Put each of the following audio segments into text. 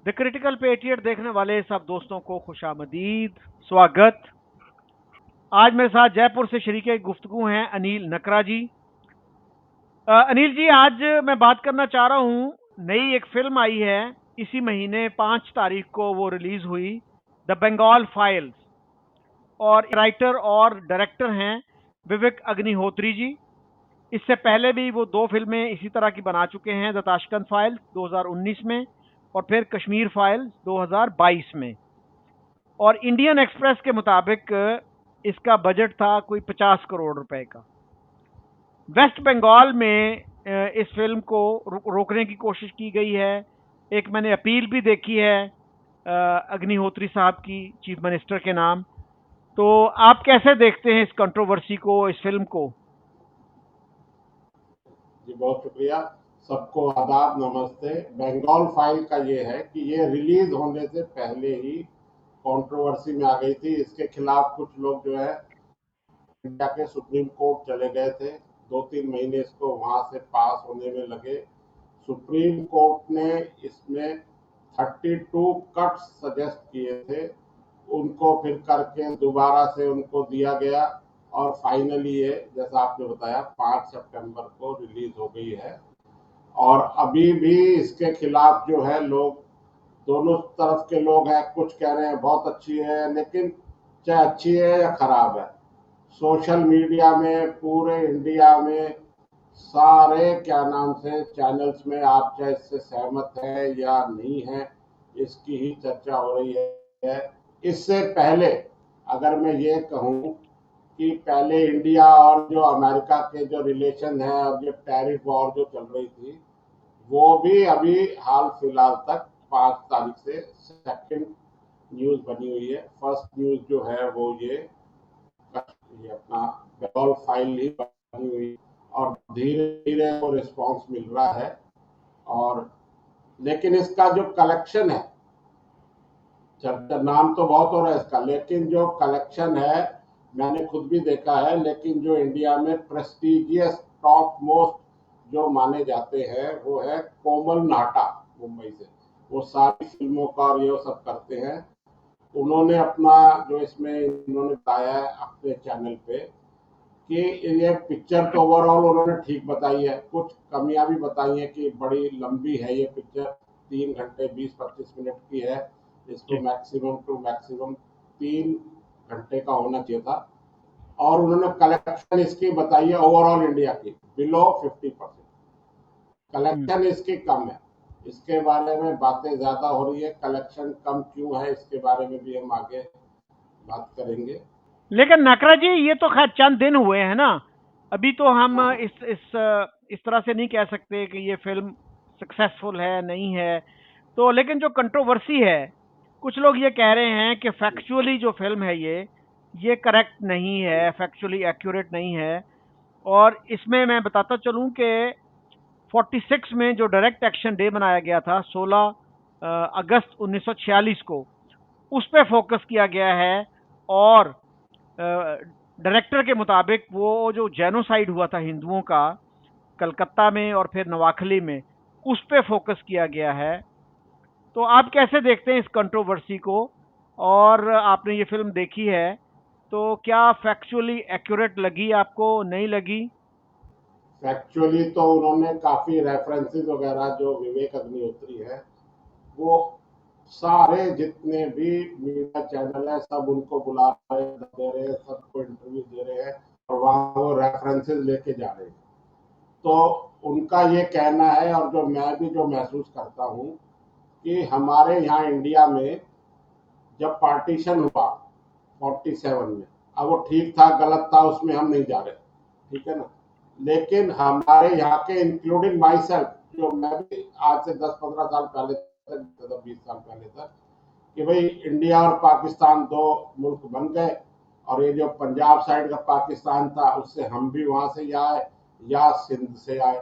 The critical patriot देखने वाले सब दोस्तों को खुशामदीद, स्वागत। आज मेरे साथ जयपुर से शरीके गुफ्तगू हैं अनिल नकरा जी। अनिल जी, आज मैं बात करना चाह रहा हूँ, नई एक फिल्म आई है इसी महीने 5 तारीख को वो रिलीज हुई, द बंगाल फाइल्स। और राइटर और डायरेक्टर हैं विवेक अग्निहोत्री जी। इससे पहले भी वो 2 फिल्में इसी तरह की बना चुके हैं, द ताशकंद फाइल्स 2019 में और फिर कश्मीर फाइल्स 2022 में। और इंडियन एक्सप्रेस के मुताबिक इसका बजट था कोई 50 करोड़ रुपए का। वेस्ट बंगाल में इस फिल्म को रोकने की कोशिश की गई है। एक मैंने अपील भी देखी है अग्निहोत्री साहब की, चीफ मिनिस्टर के नाम। तो आप कैसे देखते हैं इस कंट्रोवर्सी को, इस फिल्म को? जी बहुत शुक्रिया। सबको आदाब, नमस्ते। बंगाल फाइल का ये है कि ये रिलीज होने से पहले ही कंट्रोवर्सी में आ गई थी। इसके खिलाफ कुछ लोग जो है इंडिया के सुप्रीम कोर्ट चले गए थे। 2-3 महीने इसको वहां से पास होने में लगे। सुप्रीम कोर्ट ने इसमें 32 कट्स सजेस्ट किए थे, उनको फिर करके दोबारा से उनको दिया गया और फाइनली ये, जैसा आपने बताया, 5 सितंबर को रिलीज हो गई है। और अभी भी इसके खिलाफ जो है लोग, दोनों तरफ के लोग हैं, कुछ कह रहे हैं बहुत अच्छी है, लेकिन चाहे अच्छी है या खराब है, सोशल मीडिया में पूरे इंडिया में सारे क्या नाम से चैनल्स में, आप चाहे इससे सहमत हैं या नहीं हैं, इसकी ही चर्चा हो रही है। इससे पहले अगर मैं ये कहूँ कि पहले इंडिया और जो अमेरिका के जो रिलेशन है और जो टैरिफ वॉर जो चल रही थी, वो भी अभी हाल फिलहाल तक 5 तारीख से सेकंड न्यूज बनी हुई है। फर्स्ट न्यूज जो है वो ये अपना बंगाल फाइल ही बनी हुई और धीरे धीरे वो रिस्पॉन्स मिल रहा है। और लेकिन इसका जो कलेक्शन है, चर्चा नाम तो बहुत हो रहा है इसका, लेकिन जो कलेक्शन है मैंने खुद भी देखा है, लेकिन जो इंडिया में प्रेस्टिजियस टॉप मोस्ट जो माने जाते हैं वो है कोमल नाटा, मुंबई से। वो सारी फिल्मों का और ये सब करते हैं। उन्होंने अपना जो इसमें इन्होंने बताया है अपने चैनल पे कि ये पिक्चर तो ओवरऑल उन्होंने ठीक बताई है, कुछ कमियां भी बताई हैं कि बड़ी लंबी है ये पिक्चर, 3 घंटे 20-25 मिनट की है। इसको जी। मैक्सिमम टू मैक्सिमम 3 घंटे का होना चाहिए था। और उन्होंने कलेक्शन इसकी बताई है ओवरऑल इंडिया की बिलो 50%। कलेक्शन इसकी कम है, इसके बारे में बातें ज्यादा हो रही है। कलेक्शन कम क्यों है इसके बारे में भी हम आगे बात करेंगे। लेकिन नकरा जी, ये तो खैर चंद दिन हुए हैं ना। अभी तो हम हाँ हाँ। इस तरह से नहीं कह सकते कि ये फिल्म सक्सेसफुल है नहीं है। तो लेकिन जो कंट्रोवर्सी है, कुछ लोग ये कह रहे हैं कि फैक्चुअली जो फिल्म है ये करेक्ट नहीं है, फैक्चुअली एक्यूरेट नहीं है। और इसमें मैं बताता चलूं कि 46 में जो डायरेक्ट एक्शन डे मनाया गया था 16 अगस्त 1946 को, उस पे फोकस किया गया है। और डायरेक्टर के मुताबिक वो जो जेनोसाइड हुआ था हिंदुओं का कलकत्ता में और फिर नवाखली में, उस पे फोकस किया गया है। तो आप कैसे देखते हैं इस कंट्रोवर्सी को? और आपने ये फिल्म देखी है, तो क्या फैक्चुअली एक्यूरेट लगी आपको, नहीं लगी? एक्चुअली तो उन्होंने काफी रेफरेंसेस वगैरह, जो विवेक अग्निहोत्री है, वो सारे जितने भी मीडिया चैनल है सब उनको बुला रहे, दे रहे हैं, सबको इंटरव्यू दे रहे हैं और वहाँ वो रेफरेंसेस लेके जा रहे हैं। तो उनका ये कहना है, और जो मैं भी जो महसूस करता हूँ, कि हमारे यहाँ इंडिया में जब पार्टीशन हुआ 47 में, अब वो ठीक था गलत था उसमें हम नहीं जा रहे, ठीक है ना, लेकिन हमारे यहाँ के इंक्लूडिंग माई सेल्फ, जो मैं भी आज से 10-15 साल पहले तक, 20 साल पहले तक, कि भाई इंडिया और पाकिस्तान दो मुल्क बन गए, और ये जो पंजाब साइड का पाकिस्तान था उससे हम भी वहां से आए या सिंध से आए।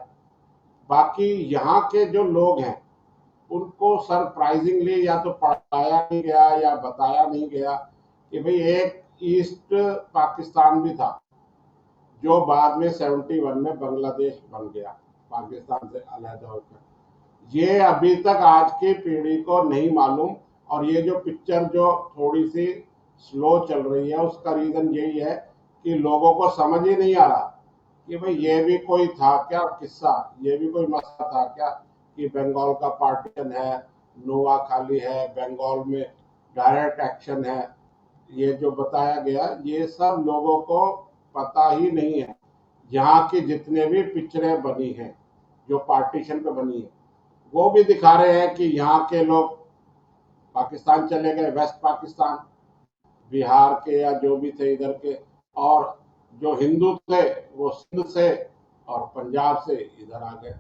बाकी यहाँ के जो लोग हैं उनको सरप्राइजिंगली या तो पढ़ाया नहीं गया या बताया नहीं गया कि भाई एक ईस्ट पाकिस्तान भी था, जो बाद में 71 में बांग्लादेश बन गया पाकिस्तान से अलग होकर। ये अभी तक आज की पीढ़ी को नहीं मालूम। और ये जो पिक्चर जो थोड़ी सी स्लो चल रही है, उसका रीजन यही है कि लोगों को समझ ही नहीं आ रहा कि भाई ये भी कोई था क्या किस्सा, ये भी कोई मसला था क्या कि बंगाल का पार्टीशन है, नोआ खाली है, बंगाल में डायरेक्ट एक्शन है। ये जो बताया गया ये सब लोगों को पता ही नहीं है। यहाँ की जितने भी पिक्चरें बनी हैं जो पार्टीशन पे बनी है, वो भी दिखा रहे हैं कि यहाँ के लोग पाकिस्तान चले गए, वेस्ट पाकिस्तान, बिहार के या जो भी थे इधर के, और जो हिंदू थे वो सिंध से और पंजाब से इधर आ गए,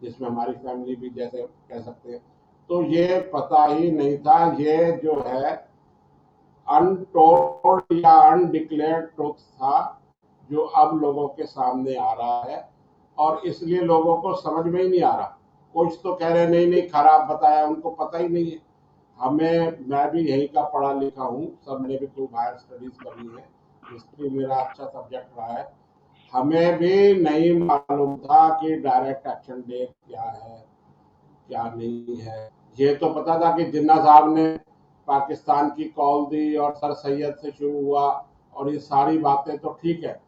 जिसमें हमारी फैमिली भी जैसे कह सकते हैं। तो ये पता ही नहीं था। ये जो है अनटोल्ड या अनडिक्लेयर्ड ट्रुथ था जो अब लोगों के सामने आ रहा है, और इसलिए लोगों को समझ में ही नहीं आ रहा। कुछ तो कह रहे नहीं नहीं खराब बताया, उनको पता ही नहीं है। मैं भी यहीं का पढ़ा लिखा हूँ, सब मैंने भी खूब हायर स्टडीज करी है, हिस्ट्री मेरा अच्छा सब्जेक्ट रहा है। हमें भी नहीं मालूम था कि डायरेक्ट एक्शन डे क्या है क्या नहीं है। ये तो पता था कि जिन्ना साहब ने पाकिस्तान की कॉल दी और सर सैयद से शुरू हुआ, और ये सारी बातें तो ठीक है,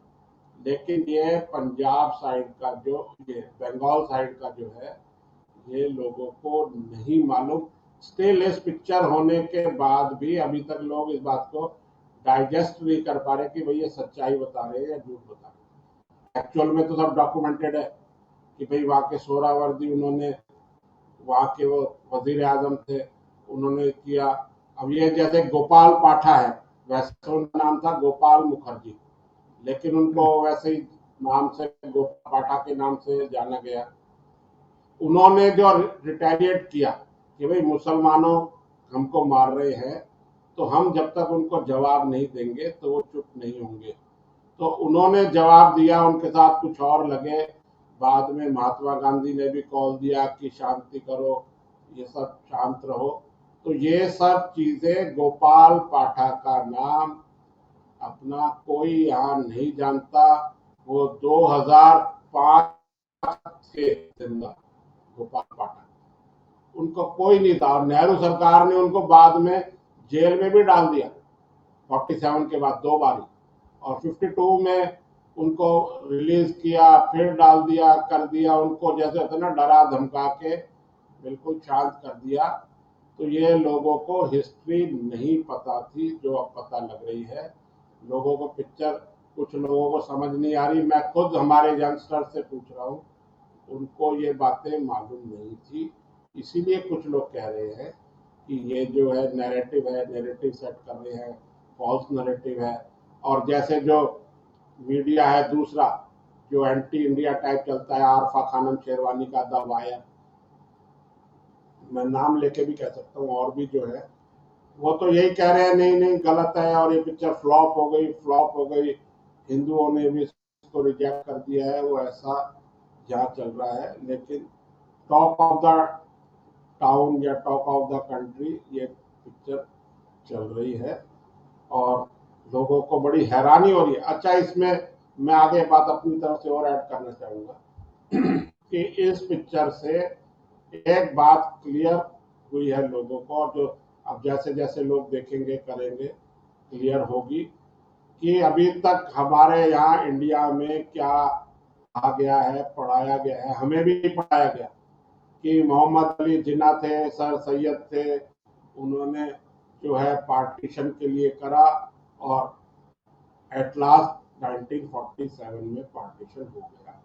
लेकिन ये पंजाब साइड का जो, ये बंगाल साइड का जो है, ये लोगों को नहीं मालूम। स्टिल इस पिक्चर होने के बाद भी अभी तक लोग इस बात को डाइजेस्ट नहीं कर पा रहे कि भाई ये सच्चाई बता रहे हैं या झूठ बता रहे हैं। एक्चुअल में तो सब डॉक्यूमेंटेड है कि भाई वहाँ के सोहरावर्दी, उन्होंने वहाँ के वो वजीर आजम थे, उन्होंने किया। अब ये जैसे गोपाल पाठा है, वैसे उनका नाम था गोपाल मुखर्जी, लेकिन उनको वैसे ही नाम से गोपाल पाठा के नाम से जाना गया। उन्होंने जो रिटेलिएट किया कि भाई मुसलमानों हमको मार रहे हैं, तो हम जब तक उनको जवाब नहीं देंगे तो वो चुप नहीं होंगे। तो उन्होंने जवाब दिया, उनके साथ कुछ और लगे। बाद में महात्मा गांधी ने भी कॉल दिया कि शांति करो, ये सब शांत रहो। तो ये सब चीजें, गोपाल पाठक का नाम अपना कोई यहाँ नहीं जानता। वो 2005 से जिंदा गोपाल पाठक, उनको कोई नहीं था। और नेहरू सरकार ने उनको बाद में जेल में भी डाल दिया 47 के बाद 2 बार, और 52 में उनको रिलीज किया, फिर डाल दिया, कर दिया उनको, जैसे होता ना डरा धमका के बिल्कुल शांत कर दिया। तो ये लोगों को हिस्ट्री नहीं पता थी जो अब पता लग रही है। लोगों को पिक्चर, कुछ लोगों को समझ नहीं आ रही। मैं खुद हमारे यंगस्टर से पूछ रहा हूँ, उनको ये बातें मालूम नहीं थी। इसीलिए कुछ लोग कह रहे हैं कि ये जो है नैरेटिव है, नैरेटिव सेट कर रहे हैं, फॉल्स नैरेटिव है। और जैसे जो मीडिया है दूसरा जो एंटी इंडिया टाइप चलता है, आरफा खानम शेरवानी का द वायर, मैं नाम लेके भी कह सकता हूँ, और भी जो है, वो तो यही कह रहे हैं नहीं नहीं गलत है और ये पिक्चर फ्लॉप हो गई, फ्लॉप हो गई, हिंदुओं ने भी इसको रिजेक्ट कर दिया है, वो ऐसा जहाँ चल रहा है। लेकिन टॉक ऑफ द टाउन या टॉक ऑफ द कंट्री ये पिक्चर चल रही है, और लोगों को बड़ी हैरानी हो रही है। अच्छा, इसमें मैं आगे बात अपनी तरफ से और ऐड करना चाहूँगा कि इस पिक्चर से एक बात क्लियर हुई है लोगों को, और जो अब जैसे जैसे लोग देखेंगे करेंगे क्लियर होगी कि अभी तक हमारे यहाँ इंडिया में क्या कहा गया है, पढ़ाया गया है, हमें भी पढ़ाया गया कि मोहम्मद अली जिन्ना थे, सर सैयद थे, उन्होंने जो है पार्टीशन के लिए करा, और एट लास्ट 1947 में पार्टीशन हो गया।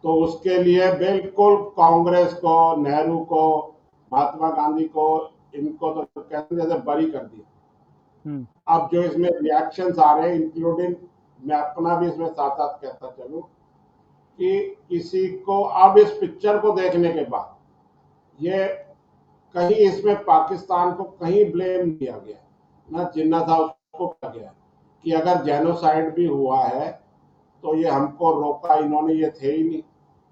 तो उसके लिए बिल्कुल कांग्रेस को, नेहरू को, महात्मा गांधी को, इनको तो कहते जैसे बरी कर दिया। अब जो इसमें रिएक्शंस आ रहे हैं, इंक्लूडिंग मैं अपना भी इसमें साथ साथ कहता चलूं कि किसी को अब इस पिक्चर को देखने के बाद ये कहीं इसमें पाकिस्तान को कहीं ब्लेम दिया गया ना, जिन्ना था उसको कहा गया कि अगर जेनोसाइड भी हुआ है तो ये हमको रोका इन्होंने, ये थे ही नहीं।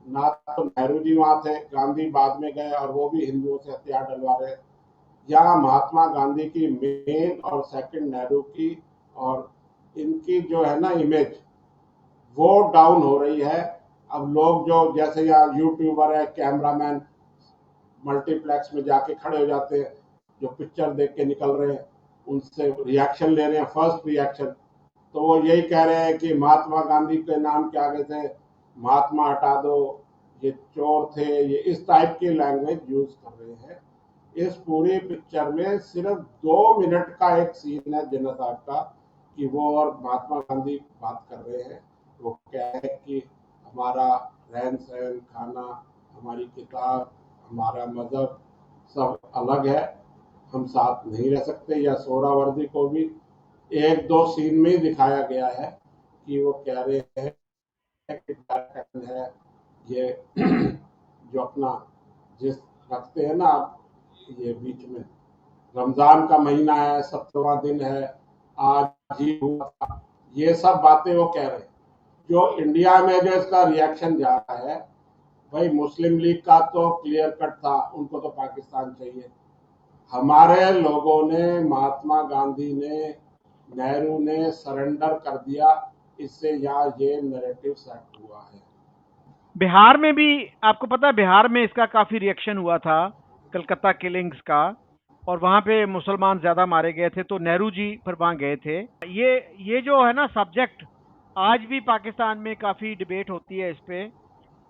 ना तो नेहरू जी वहां थे, गांधी बाद में गए और वो भी हिंदुओं से हथियार डलवा रहे। यहाँ महात्मा गांधी की मेन और सेकंड नेहरू की, और इनकी जो है ना इमेज, वो डाउन हो रही है। अब लोग जो जैसे यहाँ यूट्यूबर है, कैमरामैन मल्टीप्लेक्स में जाके खड़े हो जाते हैं, जो पिक्चर देख के निकल रहे हैं उनसे रिएक्शन ले रहे हैं, फर्स्ट रिएक्शन। तो वो यही कह रहे हैं कि महात्मा गांधी के नाम के आगे से महात्मा हटा दो, ये चोर थे, ये इस टाइप की लैंग्वेज यूज कर रहे हैं। इस पूरी पिक्चर में सिर्फ 2 मिनट का एक सीन है जिन्ना साहब का कि वो और महात्मा गांधी बात कर रहे हैं। वो क्या है कि हमारा रहन सहन, खाना, हमारी किताब, हमारा मजहब सब अलग है, हम साथ नहीं रह सकते। या सोहरावर्दी को भी 1-2 सीन में ही दिखाया गया है कि वो कह रहे हैं कि है ये जो अपना जिस रखते हैं ना आप, ये बीच में रमजान का महीना है, 70वां दिन है, आज ही हुआ था, ये सब बातें वो कह रहे हैं। जो इंडिया में जो इसका रिएक्शन जा रहा है, भाई मुस्लिम लीग का तो क्लियर कट था, उनको तो पाकिस्तान चाहिए। हमारे लोगों ने, महात्मा गांधी ने, नेहरू ने सरेंडर कर दिया, इससे यहाँ ये नैरेटिव सेट हुआ है। बिहार में भी आपको पता है, बिहार में इसका काफी रिएक्शन हुआ था, कलकत्ता किलिंग्स का, और वहां पे मुसलमान ज्यादा मारे गए थे, तो नेहरू जी फिर वहां गए थे। ये जो है ना सब्जेक्ट, आज भी पाकिस्तान में काफी डिबेट होती है इस पे,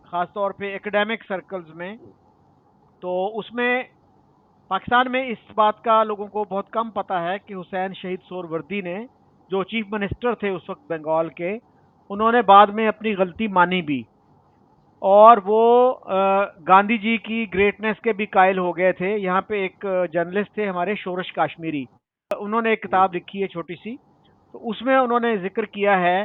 खासतौर पे एकेडमिक सर्कल्स में। तो उसमें पाकिस्तान में इस बात का लोगों को बहुत कम पता है कि हुसैन शहीद सोहरावर्दी ने, जो चीफ मिनिस्टर थे उस वक्त बंगाल के, उन्होंने बाद में अपनी गलती मानी भी, और वो गांधी जी की ग्रेटनेस के भी कायल हो गए थे। यहाँ पे एक जर्नलिस्ट थे हमारे, शोरश काश्मीरी, उन्होंने एक किताब लिखी है छोटी सी, तो उसमें उन्होंने जिक्र किया है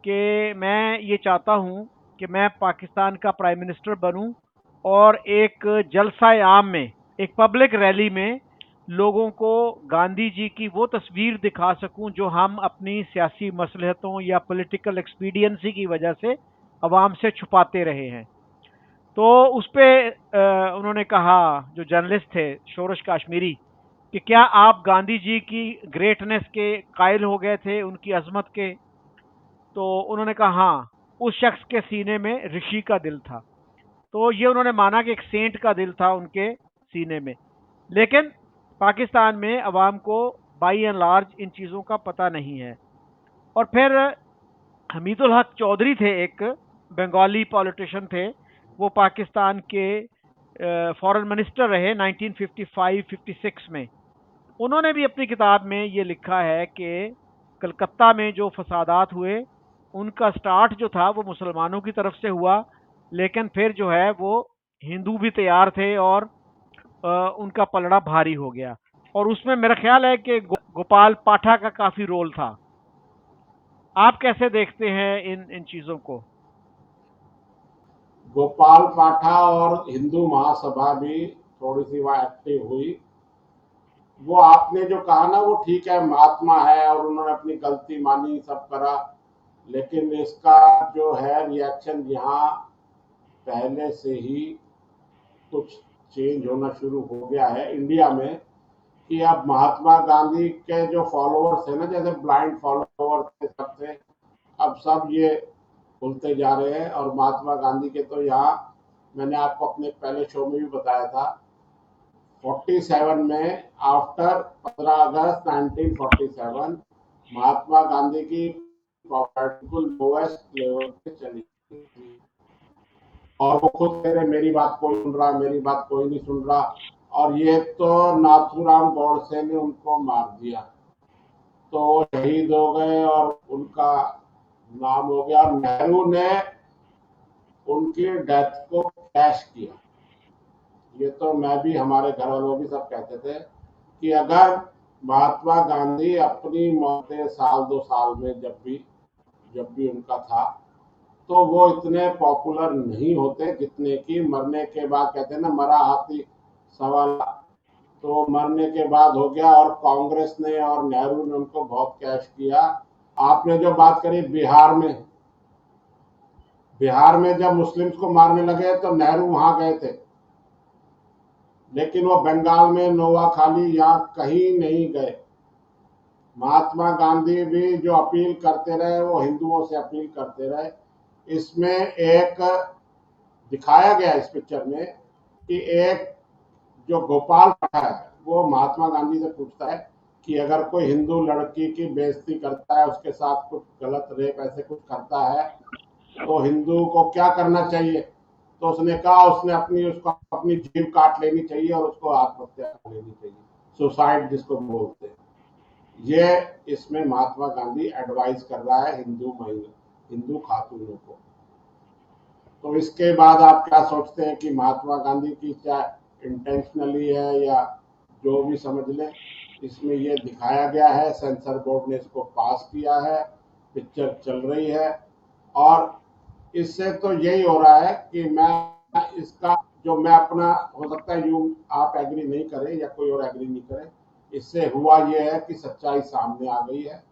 कि मैं ये चाहता हूँ कि मैं पाकिस्तान का प्राइम मिनिस्टर बनूं और एक जलसा आम में, एक पब्लिक रैली में लोगों को गांधी जी की वो तस्वीर दिखा सकूं जो हम अपनी सियासी मसलहतों या पॉलिटिकल एक्सपीडियंसी की वजह से अवाम से छुपाते रहे हैं। तो उस पे उन्होंने कहा, जो जर्नलिस्ट थे शोरश काश्मीरी, कि क्या आप गांधी जी की ग्रेटनेस के कायल हो गए थे, उनकी अजमत के? तो उन्होंने कहा हाँ, उस शख्स के सीने में ऋषि का दिल था। तो ये उन्होंने माना कि एक सेंट का दिल था उनके सीने में। लेकिन पाकिस्तान में अवाम को बाई एंड लार्ज इन चीज़ों का पता नहीं है। और फिर हमीदुल हक चौधरी थे, एक बंगाली पॉलिटिशियन थे, वो पाकिस्तान के फॉरेन मिनिस्टर रहे 1955-56 में। उन्होंने भी अपनी किताब में ये लिखा है कि कलकत्ता में जो फसादात हुए, उनका स्टार्ट जो था वो मुसलमानों की तरफ से हुआ, लेकिन फिर जो है वो हिंदू भी तैयार थे और उनका पलड़ा भारी हो गया। और उसमें मेरा ख्याल है कि गोपाल पाठा का काफी रोल था। आप कैसे देखते हैं इन इन चीजों को? गोपाल पाठा और हिंदू महासभा भी थोड़ी सी वहां एक्टिव हुई। वो आपने जो कहा ना वो ठीक है, महात्मा है और उन्होंने अपनी गलती मानी, सब करा, लेकिन इसका जो है रिएक्शन यहाँ पहले से ही कुछ चेंज होना शुरू हो गया है इंडिया में। कि अब महात्मा गांधी के जो फॉलोअर्स है ना, जैसे ब्लाइंड फॉलोअर्स थे सबसे, अब सब ये खुलते जा रहे हैं। और महात्मा गांधी के तो यहाँ मैंने आपको अपने पहले शो में भी बताया था, 47 में, आफ्टर 15 अगस्त 1947 महात्मा गांधी की बिल्कुल लोएस्ट लेवल पे चली गई। और वो खुद कह रहे मेरी बात कोई सुन रहा, मेरी बात कोई नहीं सुन रहा। और ये तो नाथूराम गोडसे ने उनको मार दिया, तो वो शहीद हो गए और उनका नाम हो गया। नेहरू ने उनकी डेथ को कैश किया। ये तो मैं भी, हमारे घर वालों भी सब कहते थे कि अगर महात्मा गांधी अपनी मौत साल 2 साल में जब भी उनका था, तो वो इतने पॉपुलर नहीं होते जितने कि मरने के बाद, कहते हैं ना मरा हाथी सवा लाख, तो मरने के बाद हो गया। और कांग्रेस ने और नेहरू ने उनको बहुत कैश किया। आपने जो बात करी बिहार में जब मुस्लिम्स को मारने लगे तो नेहरू वहां गए थे, लेकिन वो बंगाल में नोवाखाली यहाँ कहीं नहीं गए। महात्मा गांधी भी जो अपील करते रहे वो हिंदुओं से अपील करते रहे। इसमें एक दिखाया गया इस पिक्चर में कि एक जो गोपाल खड़ा है वो महात्मा गांधी से पूछता है कि अगर कोई हिंदू लड़की की बेइज्जती करता है, उसके साथ कुछ गलत रेप ऐसे कुछ करता है, तो हिंदू को क्या करना चाहिए? तो उसने कहा उसने उसको अपनी जीभ काट लेनी चाहिए और उसको आत्महत्या कर लेनी चाहिए, सुसाइड जिसको बोलते हैं। ये इसमें महात्मा गांधी एडवाइस कर रहा है हिंदू खातूनों को। तो इसके बाद आप क्या सोचते हैं कि महात्मा गांधी की क्या इंटेंशनली है या जो भी समझ लें, इसमें ये दिखाया गया है, सेंसर बोर्ड ने इसको पास किया है, पिक्चर चल रही है, और इससे तो यही हो रहा है कि मैं इसका जो मैं अपना हो सकता है यूं आप एग्री नहीं करें या कोई और एग्री नहीं करे, इससे हुआ ये है कि सच्चाई सामने आ गई है।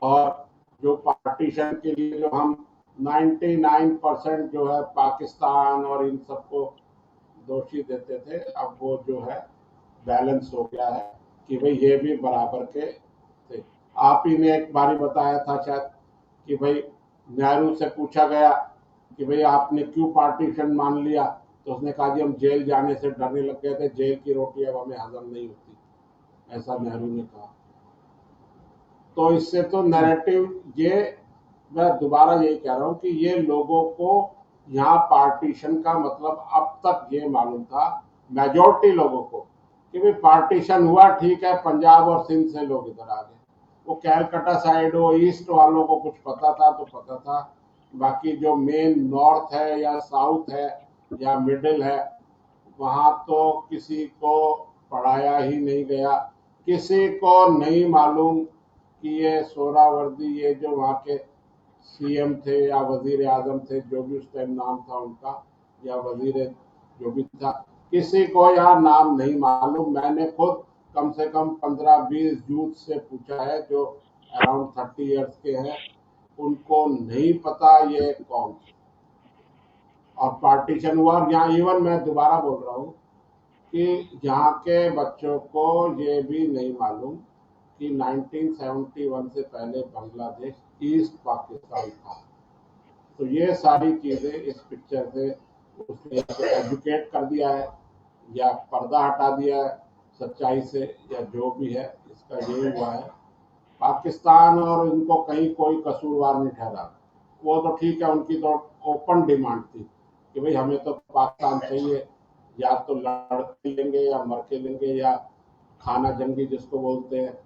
और जो पार्टीशन के लिए जो हम 99% जो है पाकिस्तान और इन सबको दोषी देते थे, अब वो जो है बैलेंस हो गया है कि भाई ये भी बराबर के थे। आप ही ने एक बारी बताया था शायद कि भाई नेहरू से पूछा गया कि भाई आपने क्यों पार्टीशन मान लिया, तो उसने कहा जी हम जेल जाने से डरने लग गए थे, जेल की रोटी अब हमें हजम नहीं होती, ऐसा नेहरू ने कहा। तो इससे तो नैरेटिव ये, मैं दोबारा यही कह रहा हूं कि ये लोगों को यहाँ पार्टीशन का मतलब अब तक ये मालूम था, मेजॉरिटी लोगों को, कि भाई पार्टीशन हुआ ठीक है, पंजाब और सिंध से लोग इधर आ गए। वो कैलकाटा साइड हो, ईस्ट वालों को कुछ पता था तो पता था, बाकी जो मेन नॉर्थ है या साउथ है या मिडिल है, वहां तो किसी को पढ़ाया ही नहीं गया, किसी को नहीं मालूम कि ये सोहरावर्दी, ये जो वहाँ के सीएम थे या वजीर आजम थे, जो भी उस टाइम नाम था उनका, या वजीर जो भी था, किसी को यहाँ नाम नहीं मालूम। मैंने खुद कम से कम 15-20 यूथ से पूछा है जो अराउंड 30 इयर्स के हैं, उनको नहीं पता ये कौन थे। और पार्टीशन हुआ, और यहाँ इवन मैं दोबारा बोल रहा हूँ कि यहाँ के बच्चों को ये भी नहीं मालूम कि 1971 से पहले बांग्लादेश ईस्ट पाकिस्तान था। तो ये सारी चीजें इस पिक्चर से उसने एजुकेट कर दिया है या पर्दा हटा दिया है सच्चाई से, या जो भी है इसका यही हुआ है। पाकिस्तान और इनको कहीं कोई कसूरवार नहीं ठहरा। वो तो ठीक है, उनकी तो ओपन डिमांड थी कि भाई हमें तो पाकिस्तान चाहिए, या तो लड़ के लेंगे या मर के लेंगे, या खाना जंगी जिसको बोलते हैं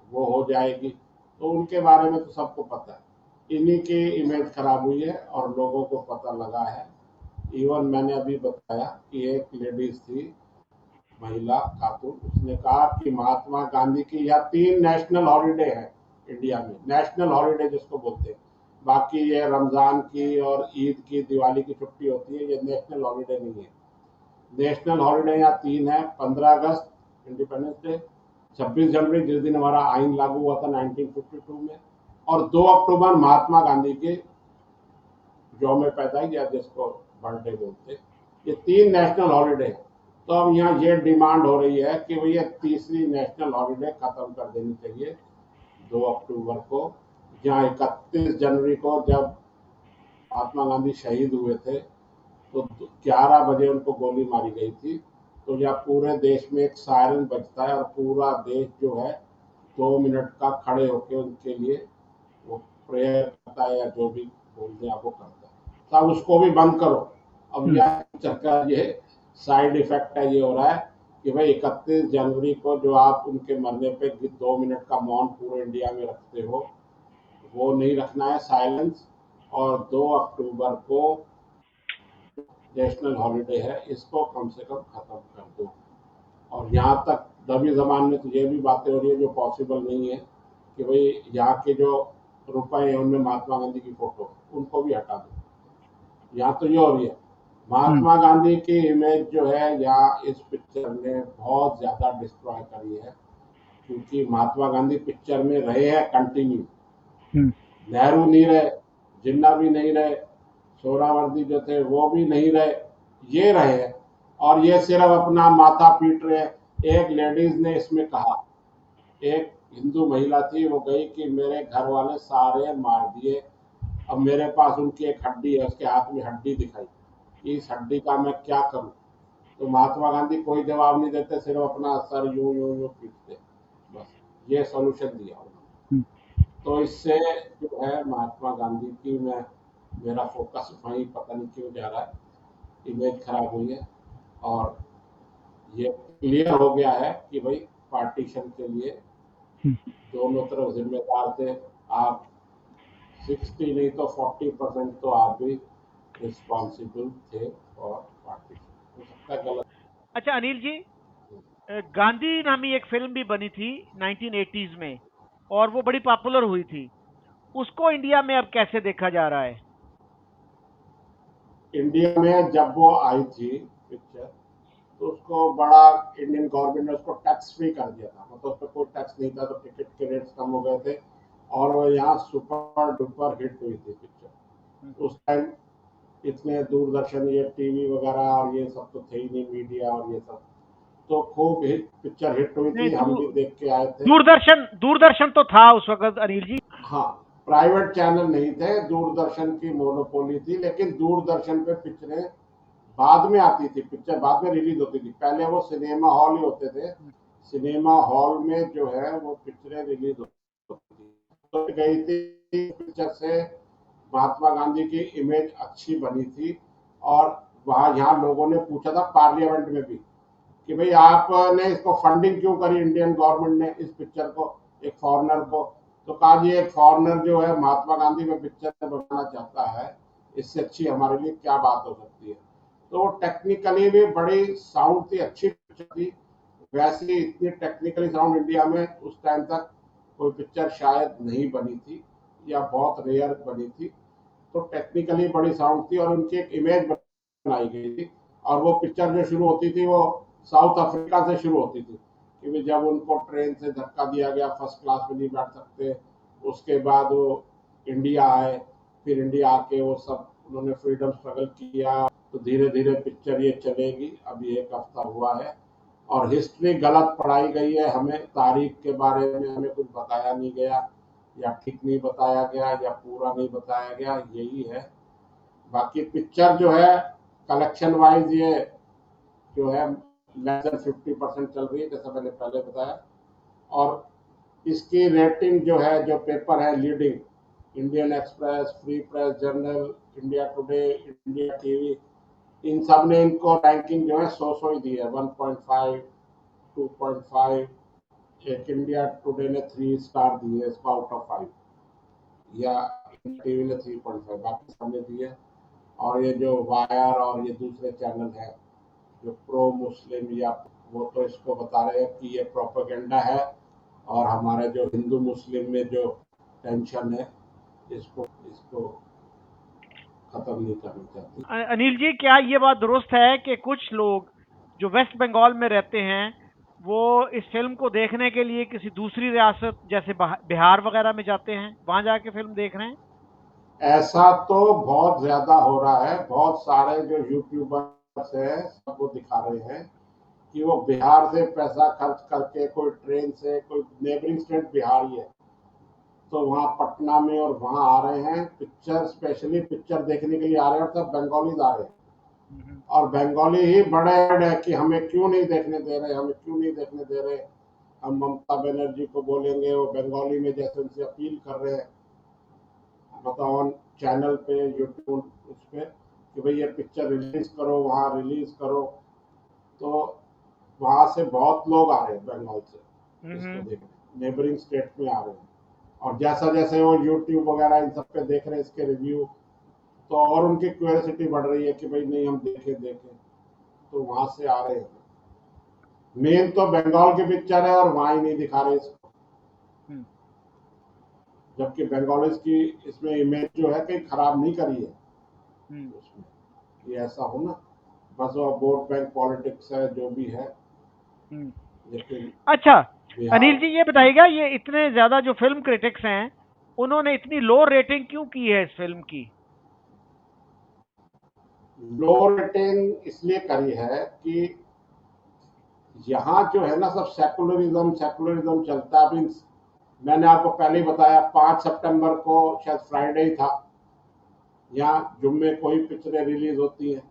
वो हो जाएगी। तो उनके बारे में तो सबको पता है, इन्हीं की इमेज खराब हुई है और लोगों को पता लगा है। इवन मैंने अभी बताया कि एक लेडीज थी, महिला खातून, उसने कहा कि महात्मा गांधी की यह 3 नेशनल हॉलीडे है इंडिया में, नेशनल हॉलीडे जिसको बोलते हैं। बाकी ये रमजान की और ईद की, दिवाली की छुट्टी होती है, ये नेशनल हॉलीडे नहीं है। नेशनल हॉलीडे यहाँ 3 है, 15 अगस्त इंडिपेंडेंस डे, 26 जनवरी जिस दिन हमारा आइन लागू हुआ था 1952 में, और 2 अक्टूबर महात्मा गांधी के यौम पैदाइश या जिसको बर्थडे बोलते, ये 3 नेशनल हॉलीडे है। तो अब यहाँ ये डिमांड हो रही है कि भैया तीसरी नेशनल हॉलीडे खत्म कर देनी चाहिए 2 अक्टूबर को। जहाँ 31 जनवरी को जब महात्मा गांधी शहीद हुए थे तो 11 बजे उनको गोली मारी गई थी, तो यह पूरे देश में एक सायरन बजता है और पूरा देश जो है 2 मिनट का खड़े होकर उनके लिए वो प्रेयर करता है, या जो भी बोलते हैं वो करता है। तब उसको भी बंद करो। अब यह चक्कर, ये साइड इफेक्ट है, ये हो रहा है कि भाई 31 जनवरी को जो आप उनके मरने पे 2 मिनट का मौन पूरे इंडिया में रखते हो, वो नहीं रखना है, साइलेंस। और 2 अक्टूबर को नेशनल हॉलीडे है, इसको कम से कम खत्म कर दो। और यहाँ तक दबी जबान में तो ये भी बातें हो रही है जो पॉसिबल नहीं है कि भाई यहाँ के जो रुपए हैं उनमें महात्मा गांधी की फोटो, उनको भी हटा दो। यहाँ तो ये हो रही है, महात्मा गांधी की इमेज जो है यहाँ इस पिक्चर ने बहुत ज्यादा डिस्ट्रॉय करी है, क्योंकि महात्मा गांधी पिक्चर में रहे हैं कंटिन्यू, नेहरू नहीं रहे, जिन्ना भी नहीं रहे, सोहरावर्दी जो थे वो भी नहीं रहे, ये रहे, और ये सिर्फ अपना माथा पीट रहे हैं। एक लेडीज ने इसमें कहा, एक हिंदू महिला थी, वो गई कि मेरे घर वाले सारे मार दिए, अब मेरे पास उनकी एक हड्डी है, उसके हाथ में हड्डी दिखाई, इस हड्डी का मैं क्या करूं। तो महात्मा गांधी कोई जवाब नहीं देते, सिर्फ अपना सर यूं यूं यूं पीटते, बस ये सॉल्यूशन दिया उन्होंने। तो इससे जो है महात्मा गांधी की मेरा फोकस वहीं पता नहीं क्यों जा रहा है, इमेज खराब हुई है। और ये क्लियर हो गया है कि भाई पार्टीशन के लिए दोनों तरफ जिम्मेदार थे आप। 60 नहीं तो 40% तो आप भी रिस्पॉन्सिबल थे फॉर पार्टीशन। हो सकता है गलत। अच्छा अनिल जी, गांधी नामी एक फिल्म भी बनी थी 1980s में, और वो बड़ी पॉपुलर हुई थी। उसको इंडिया में अब कैसे देखा जा रहा है? इंडिया में जब वो आई थी पिक्चर, तो उसको बड़ा इंडियन गवर्नमेंट ने उसको टैक्स फ्री कर दिया था, मतलब उस पर कोई टैक्स नहीं था, तो टिकट के रेट्स कम हो गए थे और वो यहाँ सुपर डुपर हिट हुई थी पिक्चर। उस टाइम इतने दूरदर्शन ये टीवी वगैरह और ये सब तो थे ही नहीं, मीडिया और ये सब, तो खूब हिट पिक्चर हिट हुई नहीं, थी, हम भी देख के आए थे। दूरदर्शन दूरदर्शन तो था उस वक्त अनिल जी। हाँ, प्राइवेट चैनल नहीं थे, दूरदर्शन की मोनोपोली थी, लेकिन दूरदर्शन पे पिक्चरें बाद में आती थी, पिक्चर बाद में रिलीज होती थी। पहले वो सिनेमा हॉल ही होते थे, सिनेमा हॉल में जो है वो पिक्चरें रिलीज होती थी। तो गई थी पिक्चर से महात्मा गांधी की इमेज अच्छी बनी थी। और वहां यहाँ लोगों ने पूछा था पार्लियामेंट में भी कि भाई आपने इसको फंडिंग क्यों करी, इंडियन गवर्नमेंट ने इस पिक्चर को, एक फॉरेनर को। तो कहा जी एक फॉरेनर जो है महात्मा गांधी में पिक्चर बनाना चाहता है, इससे अच्छी हमारे लिए क्या बात हो सकती है। तो टेक्निकली भी बड़ी साउंड थी, अच्छी पिक्चर थी। वैसे इतनी टेक्निकली साउंड इंडिया में उस टाइम तक कोई पिक्चर शायद नहीं बनी थी, या बहुत रेयर बनी थी। तो टेक्निकली बड़ी साउंड थी और उनकी एक इमेज बनाई गई थी। और वो पिक्चर जो शुरू होती थी वो साउथ अफ्रीका से शुरू होती थी, कि जब उनको ट्रेन से धक्का दिया गया, फर्स्ट क्लास में नहीं बैठ सकते, उसके बाद वो इंडिया आए, फिर इंडिया आके वो सब उन्होंने फ्रीडम स्ट्रगल किया। तो धीरे धीरे पिक्चर ये चलेगी, अभी एक हफ्ता हुआ है। और हिस्ट्री गलत पढ़ाई गई है, हमें तारीख के बारे में हमें कुछ बताया नहीं गया, या ठीक नहीं बताया गया, या पूरा नहीं बताया गया, यही है। बाकी पिक्चर जो है कलेक्शन वाइज ये जो है लेस देन 50% चल रही है, जैसा मैंने पहले बताया। और इसकी रेटिंग जो है, जो पेपर है leading, Indian Express, free press journal, India today, India TV, इन सब ने इनको रैंकिंग जो है 100 ही दी है, 1.5, 2.5। एक इंडिया टुडे ने 3 स्टार दिए इसको आउट ऑफ 5, या टीवी ने 3.5, बाकी सबने दिए। और ये जो वायर और ये दूसरे चैनल है जो प्रो मुस्लिम, या वो तो इसको बता रहे हैं कि ये प्रोपेगेंडा है, और हमारे जो हिंदू मुस्लिम में जो टेंशन है, इसको इसको खत्म नहीं करना चाहती। अनिल जी, क्या ये बात दुरुस्त है कि कुछ लोग जो वेस्ट बंगाल में रहते हैं वो इस फिल्म को देखने के लिए किसी दूसरी रियासत जैसे बिहार वगैरह में जाते हैं, वहां जाके फिल्म देख रहे हैं? ऐसा तो बहुत ज्यादा हो रहा है, बहुत सारे जो यूट्यूबर्स हैं सब वो दिखा रहे हैं कि वो बिहार से पैसा खर्च करके, कोई ट्रेन से, कोई नेबरिंग स्टेट बिहार ही है, तो वहाँ पटना में और वहाँ आ रहे हैं पिक्चर, स्पेशली पिक्चर देखने के लिए आ रहे हैं, और सब बंगालीज आ रहे हैं। और बंगाली ही बड़े है कि हमें क्यों नहीं देखने दे रहे, हमें क्यों नहीं देखने दे रहे। हम ममता बनर्जी को बोलेंगे, वो बंगाली में जैसे उनसे अपील कर रहे हैं, मतलब ऑन चैनल पे, यूट्यूब उस पे, कि भाई ये पिक्चर रिलीज करो, वहाँ रिलीज करो। तो वहाँ से बहुत लोग आ रहे हैं बंगाल से इसको देखने, नेबरिंग स्टेट में आ रहे हैं। और जैसा जैसे वो यूट्यूब वगैरह इन सब पे देख रहे हैं इसके रिव्यू, तो और उनकी क्यूरियोसिटी बढ़ रही है कि भाई नहीं हम देखें देखें, तो वहां से आ रहे हैं। मेन तो बंगाल की पिक्चर है और वहां ही नहीं दिखा रहे इसको, जबकि बंगालीज की इसमें इमेज जो है कहीं खराब नहीं करी है उसमें। ये ऐसा हो ना, बस वो वोट बैंक पॉलिटिक्स है जो भी है, लेकिन अच्छा बिहार अनिल जी, ये बताइएगा, ये इतने ज्यादा जो फिल्म क्रिटिक्स हैं उन्होंने इतनी लो रेटिंग क्यों की है इस फिल्म की? लो रेटिंग इसलिए करी है कि यहाँ जो है ना सब सेकुलरिज्म सेकुलरिज्म चलता है। अभी मैंने आपको पहले ही बताया 5 सितंबर को शायद फ्राइडे ही था, यहाँ जुम्मे को ही पिक्चरें रिलीज होती हैं।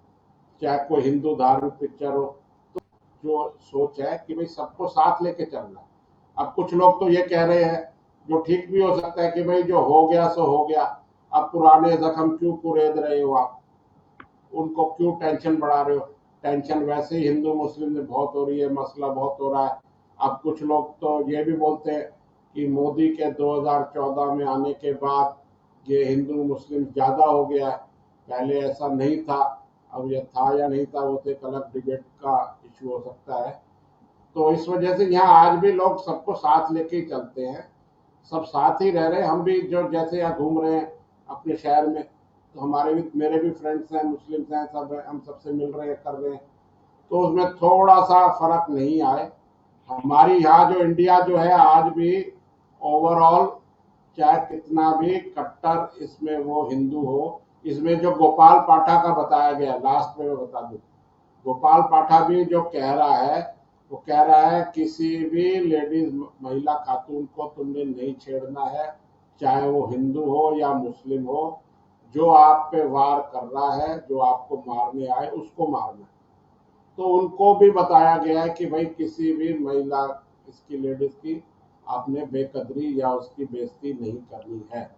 चाहे कोई हिंदू धार्मिक पिक्चर हो, तो जो सोच है कि भाई सबको साथ लेके चलना। अब कुछ लोग तो ये कह रहे हैं, जो ठीक भी हो सकता है, कि भाई जो हो गया सो हो गया, अब पुराने जख्म क्यों कुरेद रहे हो आप, उनको क्यों टेंशन बढ़ा रहे हो। टेंशन वैसे ही हिंदू मुस्लिम में बहुत हो रही है, मसला बहुत हो रहा है। अब कुछ लोग तो ये भी बोलते हैं कि मोदी के 2014 में आने के बाद ये हिंदू मुस्लिम ज़्यादा हो गया है, पहले ऐसा नहीं था। अब ये था या नहीं था वो तो एक अलग डिबेट का इशू हो सकता है। तो इस वजह से यहाँ आज भी लोग सबको साथ लेके ही चलते हैं, सब साथ ही रह रहे हैं। हम भी जो जैसे यहाँ घूम रहे हैं अपने शहर में, तो हमारे भी मेरे भी फ्रेंड्स हैं, मुस्लिम्स हैं, सब हैं, हम सबसे मिल रहे हैं, कर रहे हैं, तो उसमें थोड़ा सा फर्क नहीं आए। हमारी यहाँ जो इंडिया जो है आज भी ओवरऑल, चाहे कितना भी कट्टर इसमें वो हिंदू हो, इसमें जो गोपाल पाठा का बताया गया, लास्ट में मैं बता दूं, गोपाल पाठा भी जो कह रहा है, वो कह रहा है किसी भी लेडीज महिला खातून को तुमने नहीं छेड़ना है, चाहे वो हिंदू हो या मुस्लिम हो। जो आप पे वार कर रहा है, जो आपको मारने आए, उसको मारना है। तो उनको भी बताया गया है कि भाई किसी भी महिला, इसकी लेडीज की आपने बेकदरी या उसकी बेइज्जती नहीं करनी है,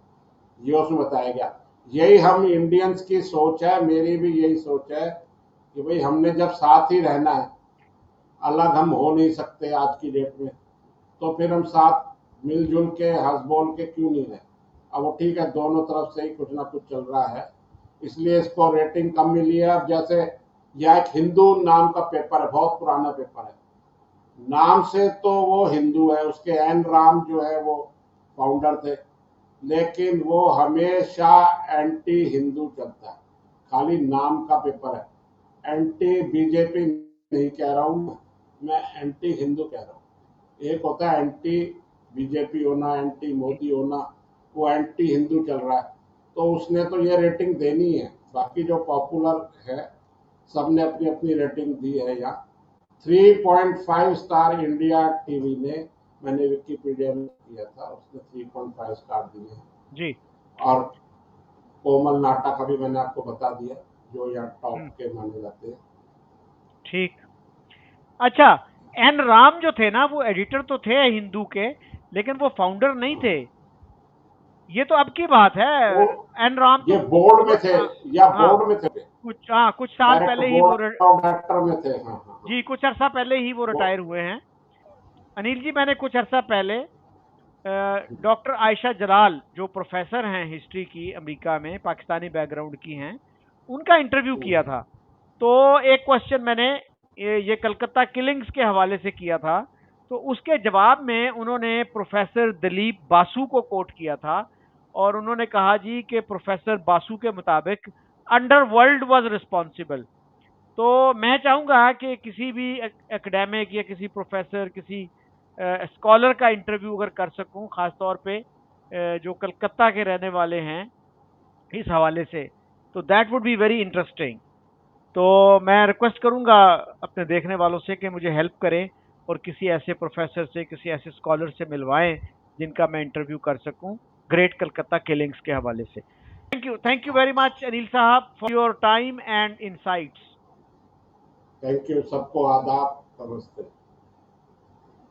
ये उसमें बताया गया। यही हम इंडियंस की सोच है, मेरी भी यही सोच है कि भाई हमने जब साथ ही रहना है, अलग हम हो नहीं सकते आज की डेट में, तो फिर हम साथ मिलजुल के हंस बोल के क्यों नहीं रहे। अब वो ठीक है, दोनों तरफ से ही कुछ ना कुछ चल रहा है, इसलिए इसको रेटिंग कम मिली है। अब जैसे यह एक हिंदू नाम का पेपर है, बहुत पुराना पेपर है, नाम से तो वो हिंदू है, उसके एन राम जो है वो फाउंडर थे, लेकिन वो हमेशा एंटी हिंदू चलता है, खाली नाम का पेपर है। एंटी बीजेपी नहीं कह रहा हूं मैं एंटी हिंदू कह रहा हूँ। एक होता है एंटी बीजेपी होना, एंटी मोदी होना, वो एंटी हिंदू चल रहा है, तो उसने तो ये रेटिंग देनी है। बाकी जो पॉपुलर है, सबने अपनी अपनी रेटिंग दी है। यहाँ 3.5 स्टार इंडिया टीवी ने, मैंने विकिपीडिया में किया था, उसने 3.5 स्टार दिए हैं। जी। और कोमल नाटा का भी मैंने आपको बता दिया, जो यहाँ टॉप के माने जाते हैं। ठीक। अच्छा, एन राम जो थे ना, वो एडिटर तो थे हिंदू के, लेकिन वो फाउंडर नहीं थे। ये तो अब की बात है। वो एन राम तो ये बोर्ड में थे, या हाँ, बोर्ड में थे, कुछ साल डायरेक्ट पहले ही वो बोर्ड ऑफ डायरेक्टर में थे। हाँ हाँ हाँ। जी, कुछ अरसा पहले ही वो वो रिटायर हुए हैं। अनिल जी, मैंने कुछ अरसा पहले डॉक्टर आयशा जलाल, जो प्रोफेसर हैं हिस्ट्री की, अमेरिका में, पाकिस्तानी बैकग्राउंड की हैं, उनका इंटरव्यू किया था। तो एक क्वेश्चन मैंने ये कलकत्ता किलिंग्स के हवाले से किया था, तो उसके जवाब में उन्होंने प्रोफेसर दिलीप बासु को कोट किया था, और उन्होंने कहा जी कि प्रोफेसर बासु के मुताबिक अंडरवर्ल्ड वाज रिस्पॉन्सिबल। तो मैं चाहूंगा कि किसी भी एकेडमिक या किसी प्रोफेसर, किसी स्कॉलर का इंटरव्यू अगर कर सकूं, खासतौर पे जो कलकत्ता के रहने वाले हैं, इस हवाले से, तो that would be very interesting. तो मैं रिक्वेस्ट करूंगा अपने देखने वालों से कि मुझे हेल्प करें और किसी ऐसे प्रोफेसर से, किसी ऐसे स्कॉलर से मिलवाएं जिनका मैं इंटरव्यू कर सकूं ग्रेट कलकत्ता किलिंग्स के हवाले से। Thank you very much Anil साहब for your time and insights. Thank you, सबको आदाब, नमस्ते।